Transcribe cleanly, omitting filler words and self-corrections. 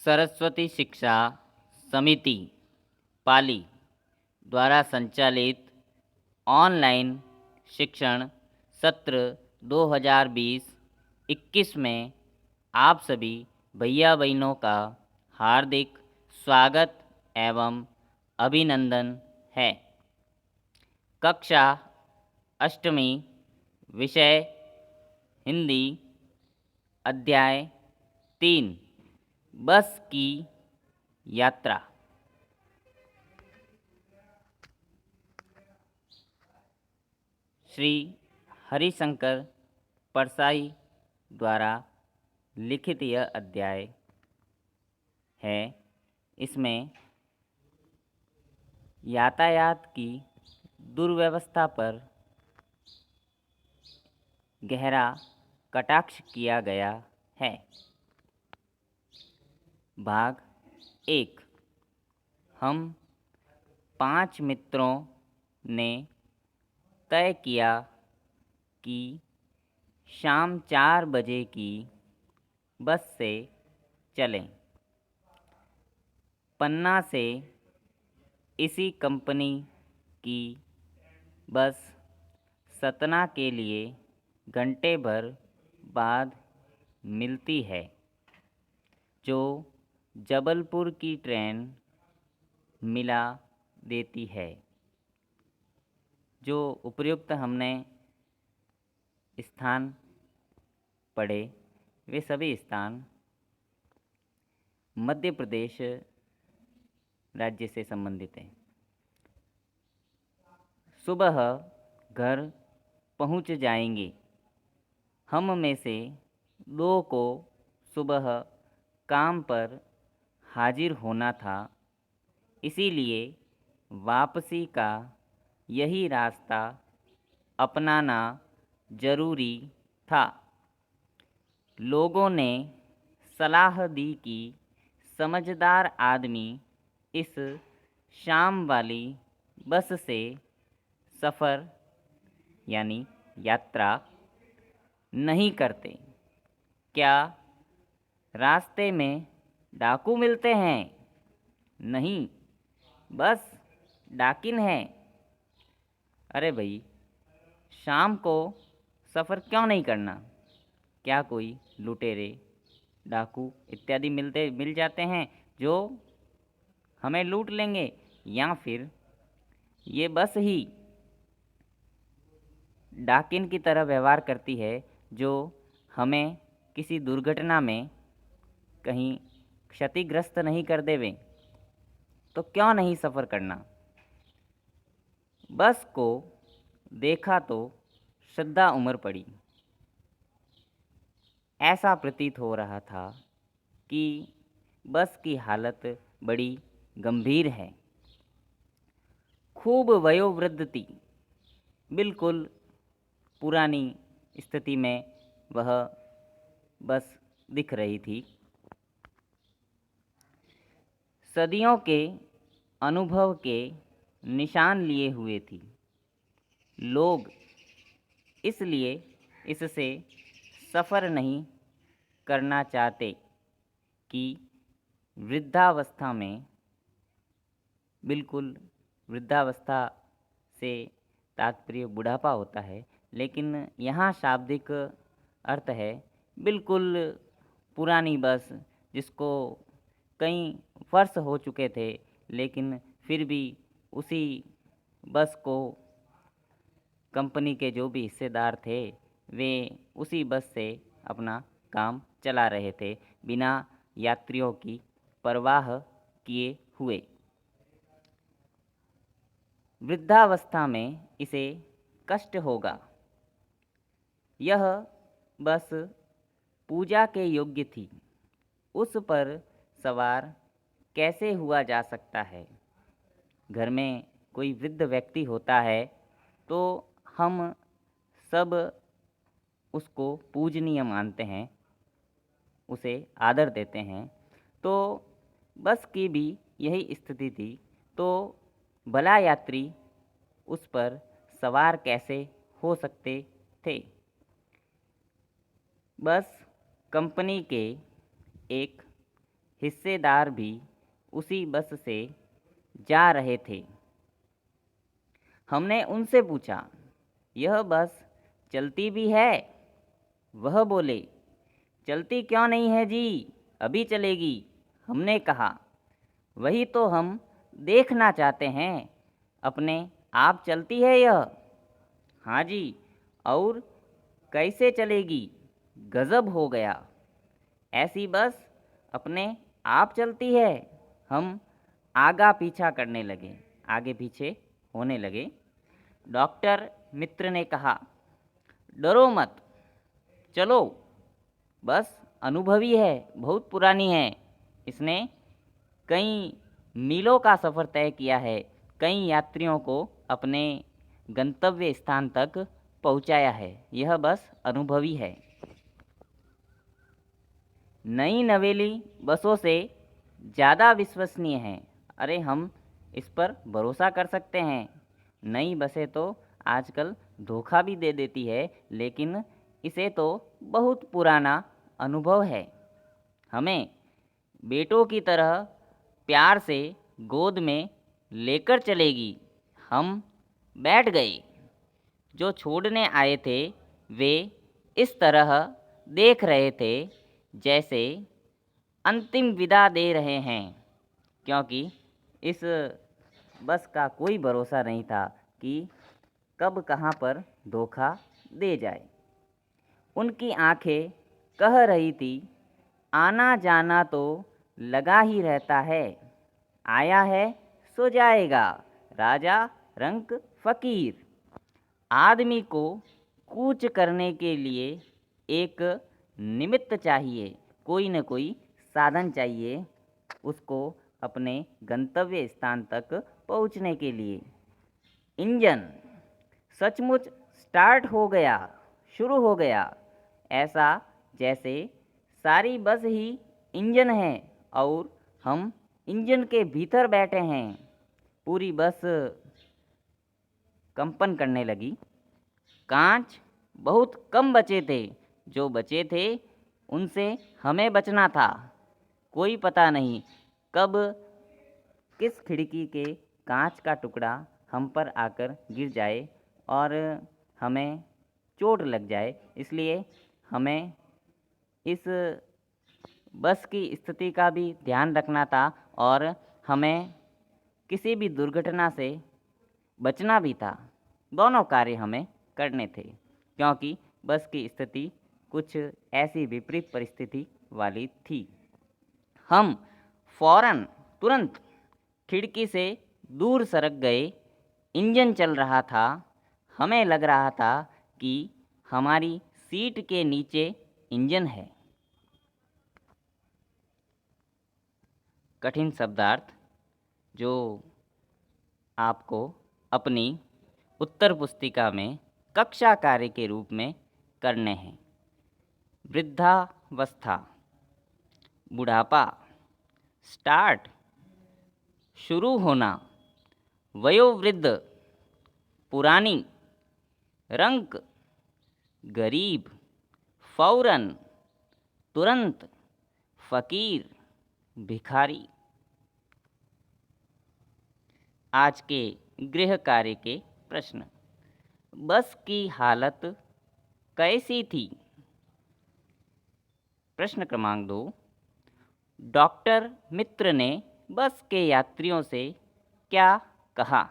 सरस्वती शिक्षा समिति पाली द्वारा संचालित ऑनलाइन शिक्षण सत्र 2020-21 में आप सभी भैया बहनों का हार्दिक स्वागत एवं अभिनंदन है। कक्षा अष्टमी, विषय हिंदी, अध्याय 3, बस की यात्रा। श्री हरिशंकर परसाई द्वारा लिखित यह अध्याय है। इसमें यातायात की दुर्व्यवस्था पर गहरा कटाक्ष किया गया है। भाग 1। हम 5 मित्रों ने तय किया कि शाम 4 बजे की बस से चलें। पन्ना से इसी कंपनी की बस सतना के लिए घंटे भर बाद मिलती है, जो जबलपुर की ट्रेन मिला देती है। जो उपर्युक्त हमने स्थान पढ़े, वे सभी स्थान मध्य प्रदेश राज्य से संबंधित हैं। सुबह घर पहुंच जाएंगे। हम में से 2 को सुबह काम पर हाजिर होना था, इसीलिए वापसी का यही रास्ता अपनाना जरूरी था। लोगों ने सलाह दी कि समझदार आदमी इस शाम वाली बस से सफ़र यानी यात्रा नहीं करते। क्या रास्ते में डाकू मिलते हैं? नहीं, बस डाकिन है। अरे भाई, शाम को सफ़र क्यों नहीं करना? क्या कोई लुटेरे, डाकू इत्यादि मिल जाते हैं जो हमें लूट लेंगे, या फिर ये बस ही डाकिन की तरह व्यवहार करती है, जो हमें किसी दुर्घटना में कहीं क्षतिग्रस्त नहीं कर देवे? तो क्यों नहीं सफ़र करना? बस को देखा तो श्रद्धा उमड़ पड़ी। ऐसा प्रतीत हो रहा था कि बस की हालत बड़ी गंभीर है। खूब वयोवृद्ध थी। बिल्कुल पुरानी स्थिति में वह बस दिख रही थी। सदियों के अनुभव के निशान लिए हुए थी। लोग इसलिए इससे सफ़र नहीं करना चाहते कि वृद्धावस्था में, बिल्कुल वृद्धावस्था से तात्पर्य बुढ़ापा होता है, लेकिन यहाँ शाब्दिक अर्थ है बिल्कुल पुरानी बस, जिसको कई वर्ष हो चुके थे, लेकिन फिर भी उसी बस को कंपनी के जो भी हिस्सेदार थे, वे उसी बस से अपना काम चला रहे थे, बिना यात्रियों की परवाह किए हुए। वृद्धावस्था में इसे कष्ट होगा। यह बस पूजा के योग्य थी। उस पर सवार कैसे हुआ जा सकता है? घर में कोई वृद्ध व्यक्ति होता है तो हम सब उसको पूजनीय मानते हैं, उसे आदर देते हैं। तो बस की भी यही स्थिति थी। तो भला यात्री उस पर सवार कैसे हो सकते थे? बस कंपनी के एक हिस्सेदार भी उसी बस से जा रहे थे। हमने उनसे पूछा, यह बस चलती भी है? वह बोले, चलती क्यों नहीं है जी, अभी चलेगी। हमने कहा, वही तो हम देखना चाहते हैं, अपने आप चलती है यह? हाँ जी, और कैसे चलेगी? गजब हो गया, ऐसी बस अपने आप चलती है। हम आगा पीछा करने लगे, आगे पीछे होने लगे। डॉक्टर मित्र ने कहा, डरो मत, चलो, बस अनुभवी है, बहुत पुरानी है, इसने कई मीलों का सफ़र तय किया है, कई यात्रियों को अपने गंतव्य स्थान तक पहुंचाया है, यह बस अनुभवी है। नई नवेली बसों से ज़्यादा विश्वसनीय है। अरे हम इस पर भरोसा कर सकते हैं। नई बसें तो आजकल धोखा भी दे देती है, लेकिन इसे तो बहुत पुराना अनुभव है। हमें बेटों की तरह प्यार से गोद में लेकर चलेगी। हम बैठ गए। जो छोड़ने आए थे वे इस तरह देख रहे थे जैसे अंतिम विदा दे रहे हैं, क्योंकि इस बस का कोई भरोसा नहीं था कि कब कहाँ पर धोखा दे जाए। उनकी आंखें कह रही थी, आना जाना तो लगा ही रहता है, आया है सो जाएगा, राजा रंक फ़कीर। आदमी को कूच करने के लिए एक निमित्त चाहिए, कोई न कोई साधन चाहिए उसको अपने गंतव्य स्थान तक पहुंचने के लिए। इंजन सचमुच स्टार्ट हो गया, शुरू हो गया, ऐसा जैसे सारी बस ही इंजन है और हम इंजन के भीतर बैठे हैं। पूरी बस कंपन करने लगी। कांच बहुत कम बचे थे, जो बचे थे उनसे हमें बचना था। कोई पता नहीं कब किस खिड़की के कांच का टुकड़ा हम पर आकर गिर जाए और हमें चोट लग जाए, इसलिए हमें इस बस की स्थिति का भी ध्यान रखना था और हमें किसी भी दुर्घटना से बचना भी था। दोनों कार्य हमें करने थे, क्योंकि बस की स्थिति कुछ ऐसी विपरीत परिस्थिति वाली थी। हम फौरन तुरंत खिड़की से दूर सरक गए। इंजन चल रहा था। हमें लग रहा था कि हमारी सीट के नीचे इंजन है। कठिन शब्दार्थ जो आपको अपनी उत्तर पुस्तिका में कक्षा कार्य के रूप में करने हैं। वृद्धावस्था, बुढ़ापा, स्टार्ट, शुरू होना, वयोवृद्ध, पुरानी, रंक, गरीब, फौरन, तुरंत, फ़कीर, भिखारी। आज के गृह कार्य के प्रश्न। बस की हालत कैसी थी? प्रश्न क्रमांक 2, डॉक्टर मित्र ने बस के यात्रियों से क्या कहा?